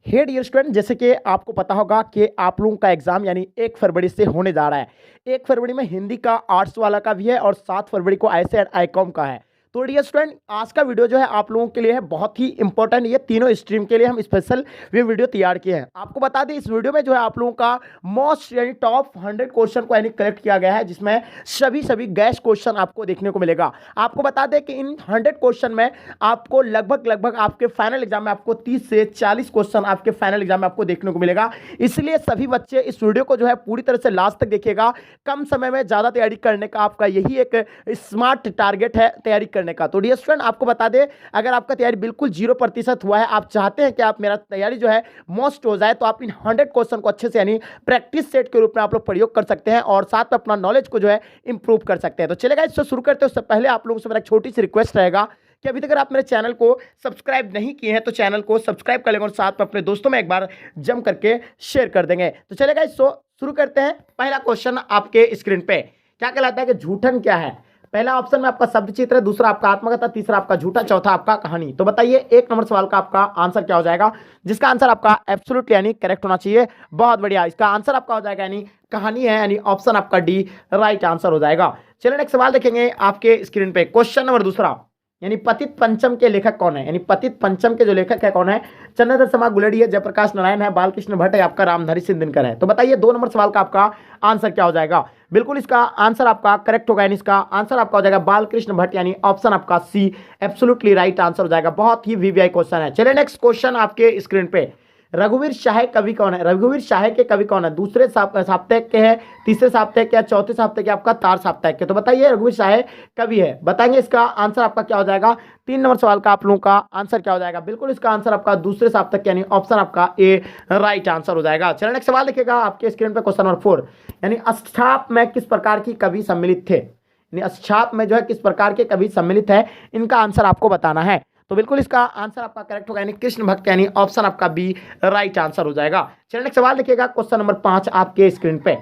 हे dear student, जैसे कि आपको पता होगा कि आप लोगों का एग्जाम यानी 1 फरवरी से होने जा रहा है। 1 फरवरी में हिंदी का, आर्ट्स वाला का भी है और 7 फरवरी को ऐसे एंड आईकॉम का है। तो डियर स्टूडेंट, आज का वीडियो जो है आप लोगों के लिए है बहुत ही इंपॉर्टेंट। ये तीनों स्ट्रीम के लिए हम स्पेशल ये वीडियो तैयार किए हैं। आपको बता दें, इस वीडियो में जो है आप लोगों का मोस्ट यानी टॉप 100 क्वेश्चन को यानी कलेक्ट किया गया है, जिसमें सभी गैस क्वेश्चन आपको देखने को मिलेगा। आपको बता दें कि इन 100 क्वेश्चन में आपको लगभग आपके फाइनल एग्जाम में आपको 30 से 40 क्वेश्चन आपके फाइनल एग्जाम में आपको देखने को मिलेगा। इसलिए सभी बच्चे इस वीडियो को जो है पूरी तरह से लास्ट तक देखिएगा। कम समय में ज़्यादा तैयारी करने का आपका यही एक स्मार्ट टारगेट है तैयारी करने का। तो डियर स्टूडेंट, आपको बता दें, अगर आपका तैयारी बिल्कुल 0% हुआ है, आप चाहते हैं कि आप मेरा तैयारी जो है मोस्ट हो जाए, तो आप इन 100 क्वेश्चन को अच्छे से यानी प्रैक्टिस सेट के रूप में आप लोग प्रयोग कर सकते हैं और साथ में अपना नॉलेज को जो है इंप्रूव कर सकते हैं। तो चलेगा, इससे शुरू करते हैं। उससे पहले आप लोगों से मेरा छोटी सी रिक्वेस्ट रहेगा कि अभी तक अगर आप मेरे चैनल को सब्सक्राइब नहीं किए हैं तो चैनल को सब्सक्राइब कर लेंगे और साथ में अपने दोस्तों में एक बार जम करके शेयर कर देंगे। तो चलेगा, इसको शुरू करते हैं। पहला क्वेश्चन आपके स्क्रीन पे क्या कहलाता है कि झूठन क्या है। पहला ऑप्शन में आपका शब्द चित्र है, दूसरा आपका आत्मकथा, तीसरा आपका झूठा, चौथा आपका कहानी। तो बताइए 1 नंबर सवाल का आपका आंसर क्या हो जाएगा, जिसका आंसर आपका एब्सोल्युटली यानी करेक्ट होना चाहिए। बहुत बढ़िया, इसका आंसर आपका हो जाएगा यानी कहानी है, यानी ऑप्शन आपका डी राइट आंसर हो जाएगा। चलिए नेक्स्ट सवाल देखेंगे आपके स्क्रीन पे। क्वेश्चन नंबर दूसरा, यानी पतित पंचम के लेखक कौन है। यानी पतित पंचम के जो लेखक है कौन है। चंद्रधर शर्मा गुलेरिया, जयप्रकाश नारायण है, बालकृष्ण भट्ट है, आपका रामधारी सिंह दिनकर है। तो बताइए 2 नंबर सवाल का आपका आंसर क्या हो जाएगा। बिल्कुल इसका आंसर आपका करेक्ट होगा, यानी इसका आंसर आपका हो जाएगा बालकृष्ण भट्ट, यानी ऑप्शन आपका सी एब्सोल्युटली राइट आंसर हो जाएगा। बहुत ही वीवीआई क्वेश्चन है। चलिए नेक्स्ट क्वेश्चन आपके स्क्रीन पे। रघुवीर शाह कवि कौन है। रघुवीर शाह के कवि कौन है। दूसरे साप्ताहिक के है, तीसरे साप्ताहिक के, चौथे साप्ताहिक के, आपका तार साप्ताहिक के। तो बताइए रघुवीर शाह कवि है, बताएंगे इसका आंसर आपका क्या हो जाएगा। 3 नंबर सवाल का आप लोगों का आंसर क्या हो जाएगा। बिल्कुल इसका आंसर आपका दूसरे साप्ताहिक यानी ऑप्शन आपका ए राइट आंसर हो जाएगा। चलिए नेक्स्ट सवाल देखिएगा आपके स्क्रीन पे। क्वेश्चन नंबर 4, यानी अष्टाप में किस प्रकार की कवि सम्मिलित थे। यानी अष्टाप में जो है किस प्रकार के कवि सम्मिलित है, इनका आंसर आपको बताना है। तो बिल्कुल इसका आंसर आपका करेक्ट होगा, यानी कृष्ण भक्त, यानी ऑप्शन आपका बी राइट आंसर हो जाएगा। चलिए नेक्स्ट सवाल देखिएगा। क्वेश्चन नंबर 5 आपके स्क्रीन पे।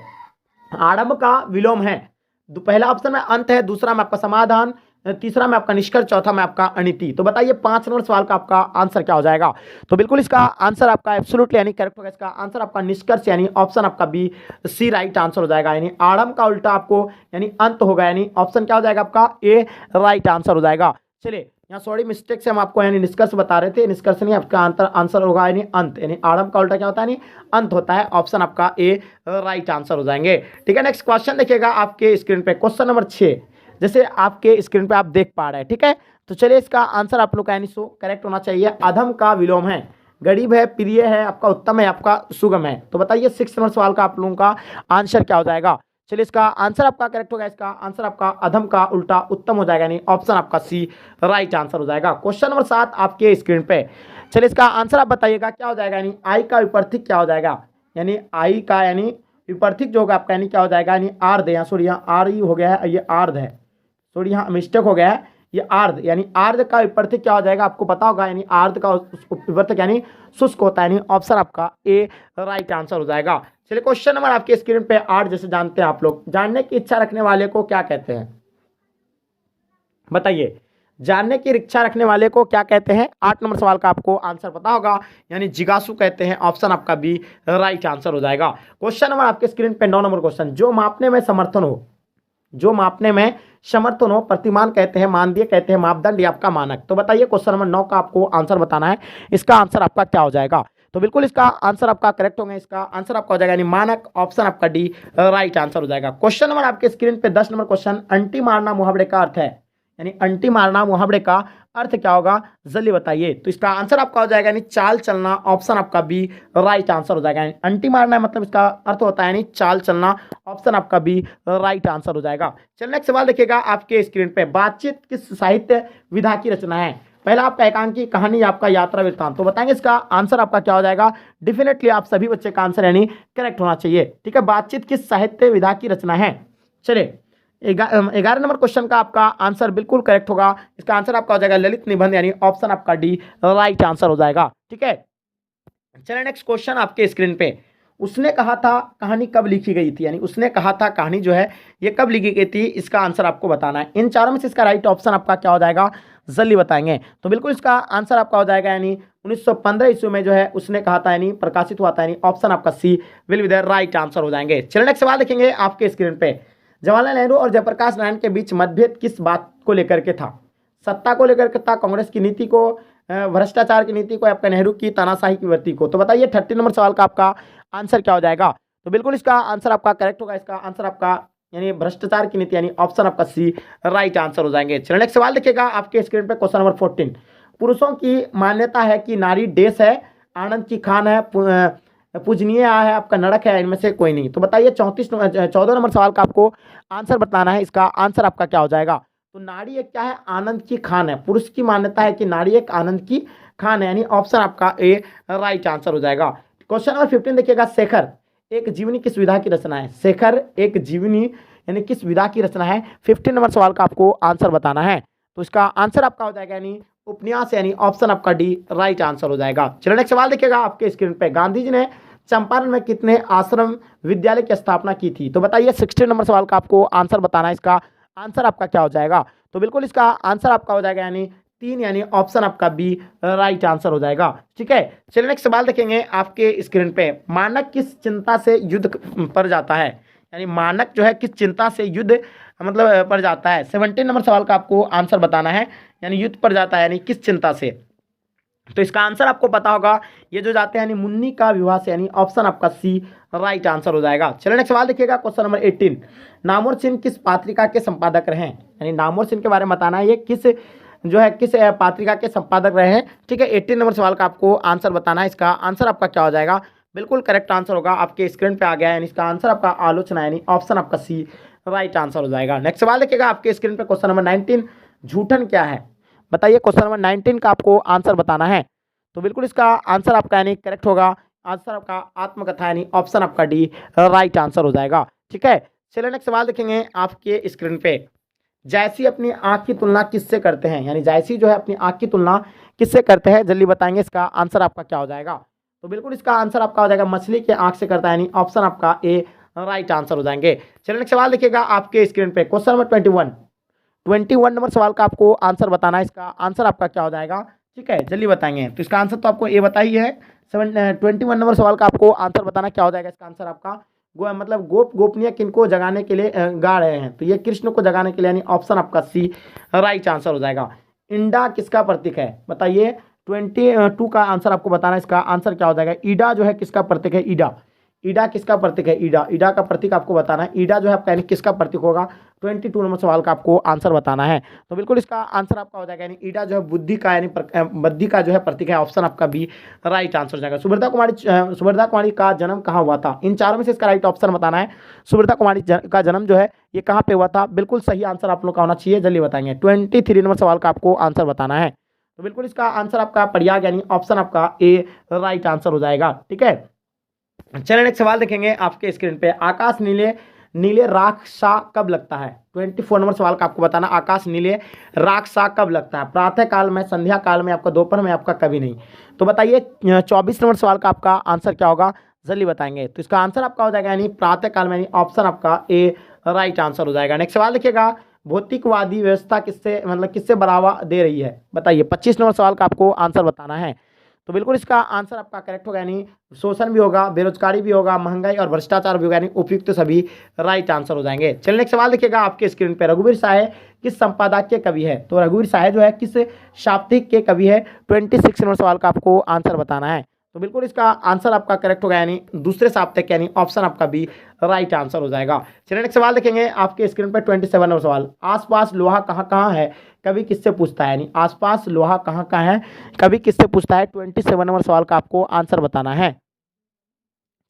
आरंभ का विलोम है। पहला ऑप्शन में अंत है, दूसरा में आपका समाधान, तीसरा में आपका निष्कर्ष, चौथा में आपका अनिति। तो बताइए 5 नंबर सवाल का आपका आंसर क्या हो जाएगा। तो बिल्कुल इसका आंसर आपका एब्सोल्युटली यानी करेक्ट होगा। इसका आंसर आपका निष्कर्ष यानी ऑप्शन आपका बी सी राइट आंसर हो जाएगा। यानी आरंभ का उल्टा आपको यानी अंत होगा, यानी ऑप्शन क्या हो जाएगा आपका ए राइट आंसर हो जाएगा। चलिए यहाँ सॉरी मिस्टेक से हम आपको यानी निष्कर्ष बता रहे थे, निष्कर्ष नहीं, आपका आंसर होगा यानी अंत। यानी आरंभ का उल्टा क्या होता है, यानी अंत होता है। ऑप्शन आपका ए राइट आंसर हो जाएंगे। ठीक है, नेक्स्ट क्वेश्चन देखिएगा आपके स्क्रीन पे। क्वेश्चन नंबर 6, जैसे आपके स्क्रीन पे आप देख पा रहे हैं। ठीक है, तो चलिए इसका आंसर आप लोग का यानी सो करेक्ट होना चाहिए। अधम का विलोम है, गरीब है, प्रिय है, आपका उत्तम है, आपका सुगम है। तो बताइए 6 नंबर सवाल का आप लोगों का आंसर क्या हो जाएगा। चलिए इसका आंसर आपका करेक्ट होगा। इसका आंसर आपका अधम का उल्टा उत्तम हो जाएगा, यानी ऑप्शन आपका सी राइट आंसर हो जाएगा। क्वेश्चन नंबर 7 आपके स्क्रीन पे। चलिए इसका आंसर आप बताइएगा क्या हो जाएगा, यानी आई का विपरीत क्या हो जाएगा। यानी आई का यानी विपरीत जो होगा आपका यानी क्या हो जाएगा, यानी आर्ध। यहाँ सॉरी, यहाँ आर ही हो गया है, ये आर्ध है, सॉरी यहाँ मिस्टेक हो गया है, ये आर्ध। यानी आर्ध का विपरीत क्या हो जाएगा आपको पता होगा, यानी आर्ध का विपरीत यानी शुष्क होता है, यानी ऑप्शन आपका ए राइट आंसर हो जाएगा। चलिए क्वेश्चन नंबर आपके स्क्रीन पे 8, जैसे जानते हैं आप लोग, जानने की इच्छा रखने वाले को क्या कहते हैं। बताइए जानने की इच्छा रखने वाले को क्या कहते हैं। 8 नंबर सवाल का आपको आंसर पता होगा, यानी जिज्ञासु कहते हैं। ऑप्शन आपका बी राइट आंसर हो जाएगा। क्वेश्चन नंबर आपके स्क्रीन पे 9 नंबर क्वेश्चन, जो मापने में समर्थन हो, जो मापने में समर्थन हो, प्रतिमान कहते हैं, मानदीय कहते हैं, मापदंड या आपका मानक। तो बताइए क्वेश्चन नंबर 9 का आपको आंसर बताना है। इसका आंसर आपका क्या हो जाएगा। तो बिल्कुल इसका आंसर आपका करेक्ट होगा। इसका आंसर आपका हो जाएगा यानी मानक, ऑप्शन आपका डी राइट आंसर हो जाएगा। क्वेश्चन नंबर आपके स्क्रीन पे 10 नंबर क्वेश्चन, अंटी मारना मुहावरे का अर्थ है। यानी अंटी मारना मुहावरे का अर्थ क्या होगा, जल्दी बताइए। तो इसका आंसर आपका हो जाएगा यानी चाल चलना, ऑप्शन आपका बी राइट आंसर हो जाएगा। अंटी मारना मतलब इसका अर्थ होता है यानी चाल चलना, ऑप्शन आपका बी राइट आंसर हो जाएगा। चलिए नेक्स्ट सवाल देखिएगा आपके स्क्रीन पे। बातचीत किस साहित्य विधा की रचना है। पहला आपका एकांकी, कहानी, आपका यात्रा वृत्तांत। तो बताएंगे इसका आंसर आपका क्या हो जाएगा। डेफिनेटली आप सभी बच्चे का आंसर यानी करेक्ट होना चाहिए। ठीक है, बातचीत किस साहित्य विधा की रचना है। चलिए 11 नंबर क्वेश्चन का आपका आंसर बिल्कुल करेक्ट होगा। इसका आंसर आपका हो जाएगा ललित निबंध, यानी ऑप्शन आपका डी राइट आंसर हो जाएगा। ठीक है, चलिए नेक्स्ट क्वेश्चन आपके स्क्रीन पे। उसने कहा था कहानी कब लिखी गई थी। यानी उसने कहा था कहानी जो है ये कब लिखी गई थी, इसका आंसर आपको बताना है। इन चारों में से इसका राइट ऑप्शन आपका क्या हो जाएगा, जल्दी बताएंगे। तो बिल्कुल इसका आंसर आपका हो जाएगा यानी 1915 ईस्वी में जो है उसने कहा था, यानी प्रकाशित हुआ था, यानी ऑप्शन आपका C will be the right answer हो जाएंगे। चलिए नेक्स्ट सवाल देखेंगे आपके स्क्रीन पे। जवाहरलाल नेहरू और जयप्रकाश नारायण के बीच मतभेद किस बात को लेकर के था? सत्ता को लेकर के था, कांग्रेस की नीति को, भ्रष्टाचार की नीति को, आपका नेहरू की तानाशाही की वृत्ति को? तो बताइए 30 नंबर सवाल का आपका आंसर क्या हो जाएगा? तो बिल्कुल इसका आंसर आपका करेक्ट होगा। इसका आंसर आपका यानी भ्रष्टाचार की नीति, यानी ऑप्शन आपका सी राइट आंसर हो जाएंगे। चलिए नेक्स्ट सवाल देखिएगा आपके स्क्रीन पे, क्वेश्चन नंबर 14। पुरुषों की मान्यता है कि नारी देश है, आनंद की खान है, पूजनीय है, आपका नरक है, इनमें से कोई नहीं। तो बताइए 14 नंबर सवाल का आपको आंसर बताना है। इसका आंसर आपका क्या हो जाएगा? तो नारी एक क्या है? आनंद की खान है। पुरुष की मान्यता है कि नारी एक आनंद की खान है, यानी ऑप्शन आपका ए राइट आंसर हो जाएगा। क्वेश्चन नंबर 15 देखिएगा, शेखर एक जीवनी किस विधा की रचना है? शेखर एक जीवनी यानी किस विधा की रचना है? 15 नंबर सवाल का आपको आंसर बताना है। तो इसका आंसर आपका हो जाएगा यानी उपन्यास, यानी ऑप्शन आपका डी राइट आंसर हो जाएगा। चलिए नेक्स्ट सवाल देखिएगा आपके स्क्रीन पे। गांधी जी ने चंपारण में कितने आश्रम विद्यालय की स्थापना की थी? तो बताइए 16 नंबर सवाल का आपको आंसर बताना है। इसका आंसर आपका क्या हो जाएगा? तो बिल्कुल इसका आंसर आपका हो जाएगा यानी 3, यानी ऑप्शन आपका बी राइट आंसर हो जाएगा। ठीक है, चलिए नेक्स्ट सवाल देखेंगे आपके स्क्रीन पे। मानक किस चिंता से युद्ध पर जाता है? यानी मानक जो है किस चिंता से युद्ध मतलब पर जाता है? 17 नंबर सवाल का आपको आंसर बताना है, यानी युद्ध पर जाता है यानी किस चिंता से? तो इसका आंसर आपको पता होगा, ये जो जाते हैं यानी मुन्नी का विवाह से, यानी ऑप्शन आपका सी राइट आंसर हो जाएगा। चलिए नेक्स्ट सवाल देखिएगा, क्वेश्चन नंबर 18। नामवर सिंह किस पत्रिका के संपादक रहे हैं? यानी नामवर सिंह के बारे में बताना है, ये किस जो है किस पत्रिका के संपादक रहे हैं? ठीक है, 18 नंबर सवाल का आपको आंसर बताना है। इसका आंसर आपका क्या हो जाएगा? बिल्कुल करेक्ट आंसर होगा, आपके स्क्रीन पे आ गया है, यानी इसका आंसर आपका आलोचना, यानी ऑप्शन आपका सी राइट आंसर हो जाएगा। नेक्स्ट सवाल देखिएगा आपके स्क्रीन पे, क्वेश्चन नंबर 19। झूठन क्या है? बताइए क्वेश्चन नंबर 19 का आपको आंसर बताना है। तो बिल्कुल इसका आंसर आपका यानी करेक्ट होगा, आंसर आपका आत्मकथा, यानी ऑप्शन आपका डी राइट आंसर हो जाएगा। ठीक है, चलिए नेक्स्ट सवाल देखेंगे आपके स्क्रीन पे। जैसी अपनी आंख की तुलना किससे करते हैं? यानी जैसी जो है अपनी आंख की तुलना किससे करते हैं? जल्दी बताएंगे, इसका आंसर आपका क्या हो जाएगा? तो बिल्कुल इसका आंसर आपका हो जाएगा मछली के आंख से करता है, यानी ऑप्शन आपका ए राइट आंसर हो जाएंगे। चलिए नेक्स्ट सवाल देखिएगा आपके स्क्रीन पे, क्वेश्चन नंबर 21 नंबर सवाल का आपको आंसर बताना है। इसका आंसर आपका क्या हो जाएगा? ठीक है, जल्दी बताएंगे। तो इसका आंसर तो आपको ए बताइए है। 21 नंबर सवाल का आपको आंसर बताना क्या हो जाएगा? इसका आंसर आपका मतलब गोपनीय किनको जगाने के लिए गा रहे हैं? तो ये कृष्ण को जगाने के लिए, यानी ऑप्शन आपका सी राइट आंसर हो जाएगा। इंडा किसका प्रतीक है? बताइए 22 का आंसर आपको बताना है। इसका आंसर क्या हो जाएगा? ईडा जो है किसका प्रतीक है? ईडा, ईडा किसका प्रतीक है? ईडा, ईडा का प्रतीक आपको बताना है। ईडा जो है आपका यानी किसका प्रतीक होगा? 22 नंबर सवाल का आपको आंसर बताना है। तो बिल्कुल इसका आंसर आपका हो जाएगा, यानी ईडा जो है बुद्धि का, यानी बुद्धि का जो है प्रतीक है, ऑप्शन आपका बी राइट आंसर हो जाएगा। सुभद्रा कुमारी का जन्म कहाँ हुआ था? इन चारों में से इसका राइट ऑप्शन बताना है। सुभद्रा कुमारी का जन्म जो है ये कहाँ पे हुआ था? बिल्कुल सही आंसर आप लोग का होना चाहिए, जल्दी बताएंगे। 23 नंबर सवाल का आपको आंसर बताना है। तो बिल्कुल इसका आंसर आपका प्रयाग, यानी ऑप्शन आपका ए राइट आंसर हो जाएगा। ठीक है, चलिए नेक्स्ट सवाल देखेंगे आपके स्क्रीन पे। आकाश नीले नीले राख सा कब लगता है? 24 नंबर सवाल का आपको बताना, आकाश नीले राख सा कब लगता है? प्रातः काल में, संध्या काल में, आपका दोपहर में, आपका कभी नहीं? तो बताइए 24 नंबर सवाल का आपका आंसर क्या होगा? जल्दी बताएंगे। तो इसका आंसर आपका हो जाएगा यानी प्रातः काल में, यानी ऑप्शन आपका ए राइट आंसर हो जाएगा। नेक्स्ट सवाल देखिएगा, भौतिकवादी व्यवस्था किससे मतलब किससे बढ़ावा दे रही है? बताइए 25 नंबर सवाल का आपको आंसर बताना है। तो बिल्कुल इसका आंसर आपका करेक्ट होगा, यानी शोषण भी होगा, बेरोजगारी भी होगा, महंगाई और भ्रष्टाचार भी होगा, यानी उपयुक्त सभी राइट आंसर हो जाएंगे। चलिए नेक्स्ट सवाल देखिएगा आपके स्क्रीन पे। रघुवीर साहे किस संपादकीय कवि है? तो रघुवीर साहे जो है किस साप्ताहिक के कवि है? 26 नंबर सवाल का आपको आंसर बताना है। तो बिल्कुल इसका आंसर आपका करेक्ट होगा, यानी दूसरे साप्ताहिक, यानी ऑप्शन आपका बी राइट आंसर हो जाएगा। चलिए नेक्स्ट सवाल देखेंगे आपके स्क्रीन पर। 27 नंबर सवाल, आसपास लोहा कहाँ कहाँ है? कभी किससे पूछता है? यानी आसपास लोहा कहाँ कहाँ है, कभी किससे पूछता है? 27 नंबर सवाल का आपको आंसर बताना है।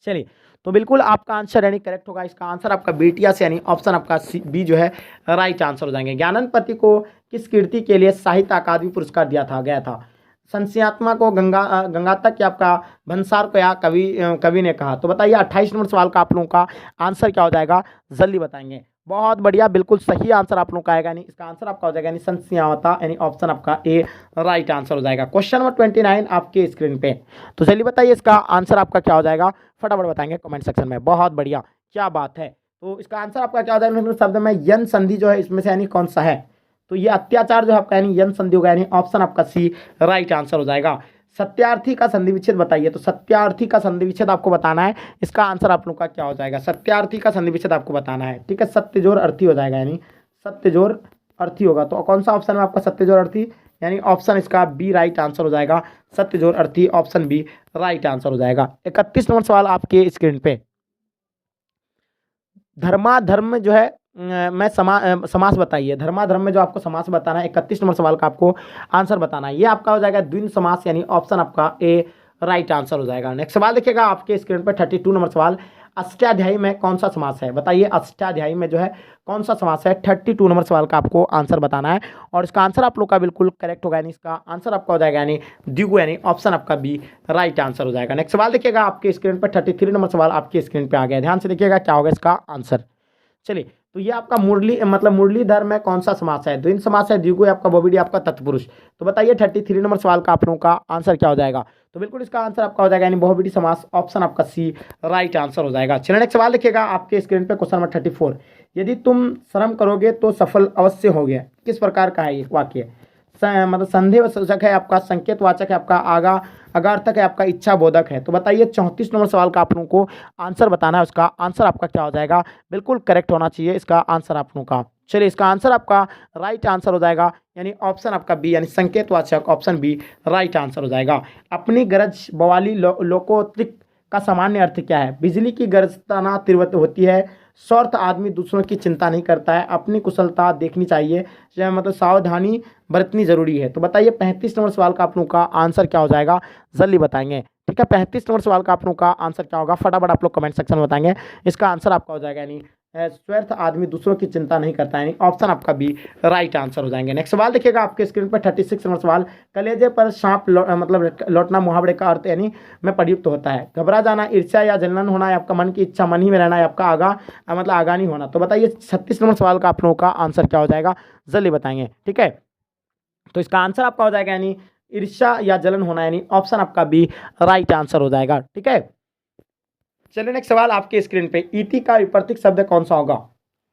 चलिए, तो बिल्कुल आपका आंसर यानी करेक्ट होगा। इसका आंसर आपका बेटिया से, यानी ऑप्शन आपका बी जो है राइट आंसर हो जाएंगे। ज्ञानंद पति को किस कृति के लिए साहित्य अकादमी पुरस्कार दिया गया था? संस्यात्मा को, गंगा तक, या आपका भंसार को, या कवि ने कहा? तो बताइए 28 नंबर सवाल का आप लोगों का आंसर क्या हो जाएगा? जल्दी बताएंगे। बहुत बढ़िया, बिल्कुल सही आंसर आप लोगों का आएगा, यानी इसका आंसर आपका हो जाएगा यानी संस्यावता, यानी ऑप्शन आपका ए राइट आंसर हो जाएगा। क्वेश्चन नंबर 29 आपके स्क्रीन पे। तो चलिए बताइए इसका आंसर आपका क्या हो जाएगा? फटाफट बताएंगे कमेंट सेक्शन में। बहुत बढ़िया, क्या बात है। तो इसका आंसर आपका क्या हो जाएगा? शब्द में यन संधि जो है इसमें से यानी कौन सा है? तो ये अत्याचार जो है आपका यानी यन संधि होगा, यानी ऑप्शन आपका सी राइट आंसर हो जाएगा। सत्यार्थी का संधि विच्छेद बताइए। तो सत्यार्थी का संधि विच्छेद आपको बताना है, इसका आंसर आप लोग का क्या हो जाएगा, सत्यार्थी का संधि विच्छेद आपको बताना है। ठीक है, सत्य जोड़ अर्थी हो जाएगा, यानी सत्य जोड़ अर्थी होगा। तो कौन सा ऑप्शन है आपका सत्य जोड़ अर्थी, यानी ऑप्शन इसका बी राइट आंसर हो जाएगा, सत्य जोड़ अर्थी ऑप्शन बी राइट आंसर हो जाएगा। 31 नंबर सवाल आपके स्क्रीन पे, धर्माधर्म जो है मैं समास बताइए। धर्माधर्म में जो आपको समास बताना है, 31 नंबर सवाल का आपको आंसर बताना है। ये आपका हो जाएगा द्विंद समास, यानी ऑप्शन आपका ए राइट आंसर हो जाएगा। नेक्स्ट सवाल देखिएगा आपके स्क्रीन पर 32 नंबर सवाल, अष्टाध्यायी में कौन सा समास है बताइए। अष्टाध्यायी में जो है कौन सा समास है, 32 नंबर सवाल का आपको आंसर बताना है और इसका आंसर आप लोग का बिल्कुल करेक्ट होगा, यानी इसका आंसर आपका हो जाएगा यानी द्विगु, यानी ऑप्शन आपका बी राइट आंसर हो जाएगा। नेक्स्ट सवाल देखिएगा आपके स्क्रीन पर 33 नंबर सवाल आपके स्क्रीन पर आ गया, ध्यान से देखिएगा क्या होगा इसका आंसर। चलिए, तो ये आपका मुरली मतलब मुरलीधर में कौन सा समास है, द्विंद समास है, द्विगु है आपका, बहुव्रीहि आपका, तत्पुरुष। तो बताइए 33 नंबर सवाल का आप लोगों का आंसर क्या हो जाएगा। तो बिल्कुल इसका आंसर आपका हो जाएगा यानी बहुव्रीहि समास, ऑप्शन आपका सी राइट आंसर हो जाएगा। चलिए नेक्स्ट सवाल देखिएगा आपके स्क्रीन पे, क्वेश्चन नंबर 34, यदि तुम श्रम करोगे तो सफल अवश्य होगे, किस प्रकार का है ये वाक्य। मतलब संदेह सूचक है आपका, संकेतवाचक है आपका, आगा अगार्थक है आपका, इच्छा बोधक है। तो बताइए 34 नंबर सवाल का आप लोगों को आंसर बताना है, उसका आंसर आपका क्या हो जाएगा, बिल्कुल करेक्ट होना चाहिए इसका आंसर आप लोगों का। चलिए, इसका आंसर आपका राइट आंसर हो जाएगा, यानी ऑप्शन आपका बी, यानी संकेतवाचक ऑप्शन बी राइट आंसर हो जाएगा। अपनी गरज बवाली लोकोत्तिक का सामान्य अर्थ क्या है। बिजली की गरजना तीव्र होती है, स्वार्थ आदमी दूसरों की चिंता नहीं करता है, अपनी कुशलता देखनी चाहिए, मतलब सावधानी बरतनी जरूरी है। तो बताइए 35 नंबर सवाल का आप लोगों का आंसर क्या हो जाएगा, जल्दी बताएंगे। ठीक है, 35 नंबर सवाल का आप लोगों का आंसर क्या होगा, फटाफट आप लोग कमेंट सेक्शन में बताएंगे। इसका आंसर आपका हो जाएगा यानी स्वार्थ आदमी दूसरों की चिंता नहीं करता है, यानी ऑप्शन आपका बी राइट आंसर हो जाएंगे। नेक्स्ट सवाल देखिएगा आपके स्क्रीन पर 36 नंबर सवाल, कलेजे पर सांप मतलब लौटना मुहावरे का अर्थ यानी में प्रयुक्त होता है। घबरा जाना, ईर्ष्या या जलन होना, आपका मन की इच्छा मन ही में रहना है, आपका आगा मतलब आगा नहीं होना। तो बताइए 36 नंबर सवाल का आप लोगों का आंसर क्या हो जाएगा, जल्दी बताएंगे। ठीक है, तो इसका आंसर आपका हो जाएगा यानी ईर्ष्या या जलन होना, यानी ऑप्शन आपका बी राइट आंसर हो जाएगा। ठीक है, चलिए नेक्स्ट सवाल आपके स्क्रीन पे, इति का विपरीत शब्द कौन सा होगा।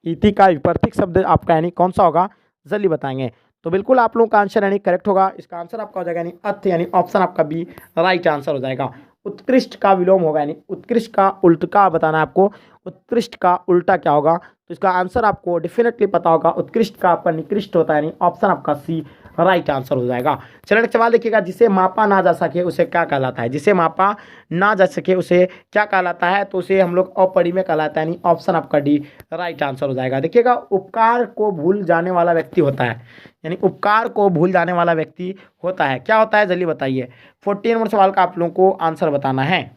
इति का विपरीत शब्द आपका यानी कौन सा होगा, जल्दी बताएंगे। तो बिल्कुल आप लोगों का आंसर यानी करेक्ट होगा, इसका आंसर आपका हो जाएगा यानी अर्थ, यानी ऑप्शन आपका बी राइट आंसर हो जाएगा। उत्कृष्ट का विलोम होगा, यानी उत्कृष्ट का उल्टा बताना है आपको, उत्कृष्ट का उल्टा क्या होगा। तो इसका आंसर आपको डेफिनेटली पता होगा, उत्कृष्ट का आपका निकृष्ट होता है, यानी ऑप्शन आपका सी राइट आंसर हो जाएगा। चलिए सवाल देखिएगा, जिसे मापा ना जा सके उसे क्या कहलाता है। जिसे मापा ना जा सके उसे क्या कहलाता है, तो उसे हम लोग अपरिमेय कहलाता है, यानी ऑप्शन आपका डी राइट आंसर हो जाएगा। देखिएगा, उपकार को भूल जाने वाला व्यक्ति होता है, यानी उपकार को भूल जाने वाला व्यक्ति होता है, क्या होता है जल्दी बताइए। 14 नंबर सवाल का आप लोगों को आंसर बताना है।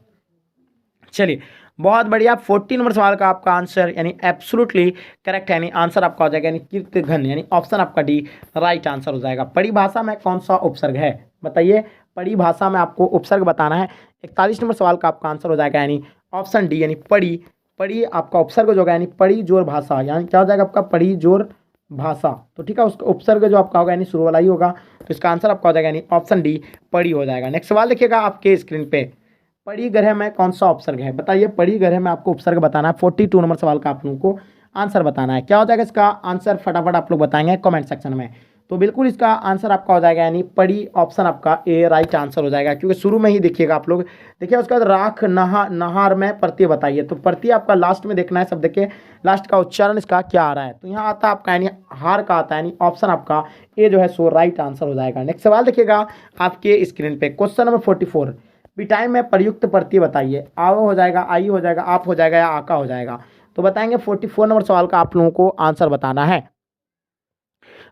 चलिए, बहुत बढ़िया, 14 नंबर सवाल का आपका आंसर यानी एब्सोल्युटली करेक्ट है, यानी आंसर आपका हो जाएगा यानी कीर्तघन, यानी ऑप्शन आपका डी राइट आंसर हो जाएगा। परिभाषा में कौन सा उपसर्ग है बताइए, परिभाषा में आपको उपसर्ग बताना है। 41 नंबर सवाल का आपका आंसर हो जाएगा यानी ऑप्शन डी, यानी पड़ी। पड़ी आपका उपसर्ग जो होगा यानी पड़ी जोर भाषा, यानी क्या हो जाएगा आपका पड़ी जोर भाषा। तो ठीक है, उसका उपसर्ग जो आपका होगा यानी शुरू वाला ही होगा, तो इसका आंसर आपका हो जाएगा यानी ऑप्शन डी पड़ी हो जाएगा। नेक्स्ट सवाल देखिएगा आपके स्क्रीन पे, परिग्रह में कौन सा उपसर्ग है बताइए। परिग्रह में आपको उपसर्ग बताना है, 42 नंबर सवाल का आप लोगों को आंसर बताना है। क्या हो जाएगा इसका आंसर, फटाफट आप लोग बताएंगे कमेंट सेक्शन में। तो बिल्कुल इसका आंसर आपका हो जाएगा यानी पड़ी, ऑप्शन आपका ए राइट आंसर हो जाएगा, क्योंकि शुरू में ही देखिएगा आप लोग, देखिए उसके बाद राख नहार में प्रत्यय बताइए। तो प्रत्यय आपका लास्ट में देखना है, शब्द के लास्ट का उच्चारण इसका क्या आ रहा है। तो यहाँ आता है आपका यानी हार का आता है, यानी ऑप्शन आपका ए जो है सो राइट आंसर हो जाएगा। नेक्स्ट सवाल देखिएगा आपके स्क्रीन पे, क्वेश्चन नंबर 44, विटाइम में प्रयुक्त प्रत्यय बताइए। आओ हो जाएगा, आई हो जाएगा, आप हो जाएगा या आका हो जाएगा। तो बताएंगे 44 नंबर सवाल का आप लोगों को आंसर बताना है।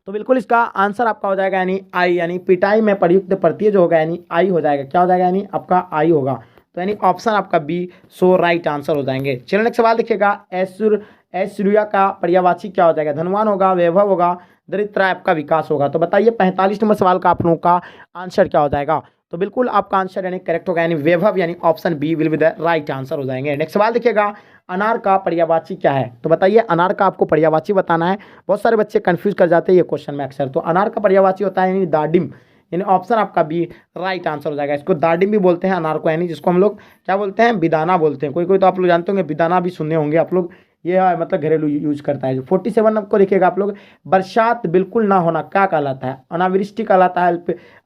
तो बिल्कुल इसका आंसर आपका हो जाएगा यानी आई, यानी पिटाई में प्रयुक्त प्रत्यय जो होगा यानी आई हो जाएगा, क्या हो जाएगा यानी आपका आई होगा। तो यानी ऑप्शन आपका बी सो राइट आंसर हो जाएंगे। चलिए नेक्स्ट सवाल देखिएगा, ऐश्वर्या का पर्यायवाची क्या हो जाएगा। धनवान होगा, वैभव होगा, दरिद्र आपका विकास होगा। तो बताइए 45 नंबर सवाल का आप लोगों का आंसर क्या हो जाएगा। तो बिल्कुल आपका आंसर यानी करेक्ट होगा, यानी वैभव, यानी option B will be the right answer हो जाएंगे। नेक्स्ट सवाल देखिएगा, अनार का पर्यायवाची क्या है। तो बताइए अनार का आपको पर्यायवाची बताना है। बहुत सारे बच्चे कंफ्यूज कर जाते हैं ये क्वेश्चन में अक्सर। तो अनार का पर्यायवाची होता है यानी दाडिम, यानी ऑप्शन आपका बी राइट आंसर हो जाएगा। इसको दाडिम भी बोलते हैं अनार को, यानी जिसको हम लोग क्या बोलते हैं, बिदाना बोलते हैं। कोई कोई तो आप लोग जानते होंगे, बिदाना भी सुने होंगे आप लोग, ये है मतलब घरेलू यूज करता है। 47 को देखिएगा आप लोग, बरसात बिल्कुल ना होना क्या कहलाता है? अनावृष्टि कहलाता है,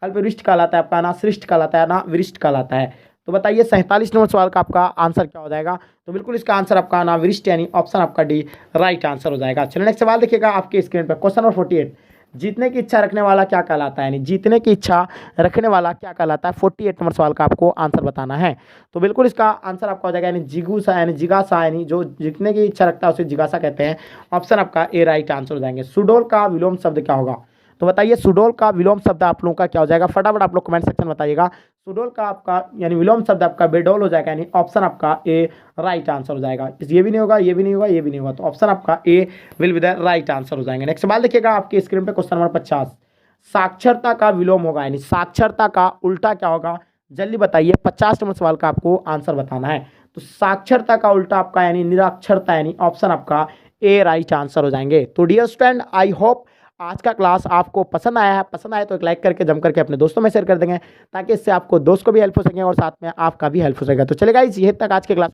अल्पवृष्टि कहलाता है, आपका अनावृष्टि कहलाता है, अनावृष्टि कहलाता है। तो बताइए 47 नंबर सवाल का आपका आंसर क्या हो जाएगा? तो बिल्कुल इसका आंसर आपका अनावृष्टि यानी ऑप्शन आपका डी राइट आंसर हो जाएगा। चलिए नेक्स्ट सवाल देखिएगा आपके स्क्रीन पर, क्वेश्चन नंबर 48, जीतने की इच्छा रखने वाला क्या कहलाता है? यानी जीतने की इच्छा रखने वाला क्या कहलाता है? 48 नंबर सवाल का आपको आंसर बताना है। तो बिल्कुल इसका आंसर आपका हो जाएगा यानी जिगुसा यानी जिगासा, यानी जो जीतने की इच्छा रखता है उसे जिगासा कहते हैं। ऑप्शन आपका ए राइट आंसर हो जाएंगे। सुडोल का विलोम शब्द क्या होगा? तो बताइए सुडोल का विलोम शब्द आप लोगों का क्या हो जाएगा? फटाफट आप लोग कमेंट सेक्शन में बताइएगा। सुडोल का आपका यानी विलोम शब्द आपका बेडोल हो जाएगा, यानी ऑप्शन आपका ए राइट आंसर हो जाएगा। ये भी नहीं होगा, ये भी नहीं होगा, ये भी नहीं होगा, तो ऑप्शन आपका A will be the right answer हो जाएंगे। नेक्स्ट सवाल देखिएगा आपकी स्क्रीन पे, क्वेश्चन नंबर 50, साक्षरता का विलोम होगा यानी साक्षरता का उल्टा क्या होगा? जल्दी बताइए, 50 नंबर सवाल का आपको आंसर बताना है। तो साक्षरता का उल्टा आपका यानी निरक्षरता, यानी ऑप्शन आपका ए राइट आंसर हो जाएंगे। तो डियर स्टूडेंट, आई होप आज का क्लास आपको पसंद आया है। पसंद आए तो एक लाइक करके जम करके अपने दोस्तों में शेयर कर देंगे, ताकि इससे आपको दोस्त को भी हेल्प हो सके और साथ में आपका भी हेल्प हो सकेगा। तो चलेगा इस ये तक आज के क्लास।